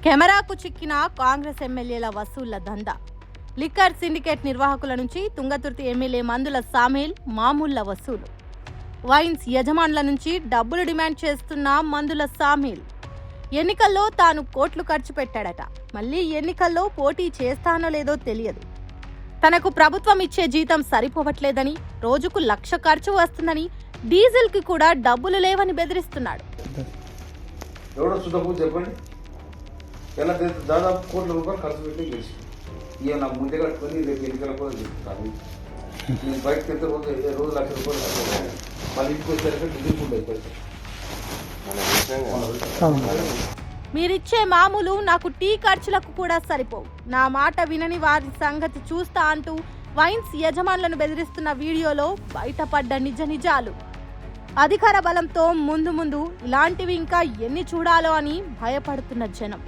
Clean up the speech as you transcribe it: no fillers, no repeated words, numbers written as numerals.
కెమెరాకు చిక్కిన కాంగ్రెస్ ఎమ్మెల్యేల వసూళ్ల దందా. లిక్కర్ సిండికేట్ నిర్వాహకుల నుంచి తుంగతుర్తి ఎమ్మెల్యే మందుల సామేల్ మామూళ్ల వసూలు. వైన్స్ యజమానుల నుంచి డబ్బులు డిమాండ్ చేస్తున్న మందుల సామేల్ ఎన్నికల్లో తాను కోట్లు ఖర్చు పెట్టాడట. మళ్ళీ ఎన్నికల్లో పోటీ చేస్తానో లేదో తెలియదు. తనకు ప్రభుత్వం ఇచ్చే జీతం సరిపోవట్లేదని, రోజుకు 1,00,000 ఖర్చు వస్తుందని, డీజిల్ కి కూడా డబ్బులు లేవని బెదిరిస్తున్నాడు. ఎలా దాదాపు కోట్ల రూపాయలు ఖర్చు పెట్టి గెలిచి ఇక నా ముందే కట్టుకొని రేపు ఎన్నికల కూడా చెప్తాను. నేను బయటకు వెళ్తే రోజు 1,00,000 రూపాయలు ఖర్చు మళ్ళీ ఇంటికి వచ్చేసరికి డీజిల్ ఫుడ్ అయిపోయింది. మీరిచ్చే మామూలు నాకు టీ ఖర్చులకు కూడా సరిపోవు, నా మాట వినని వారి సంగతి చూస్తా అంటూ వైన్స్ యజమానులను బెదిరిస్తున్న వీడియోలో బయటపడ్డ నిజాలు. అధికార బలంతో ముందు ఇలాంటివి ఇంకా ఎన్ని చూడాలో అని భయపడుతున్న జనం.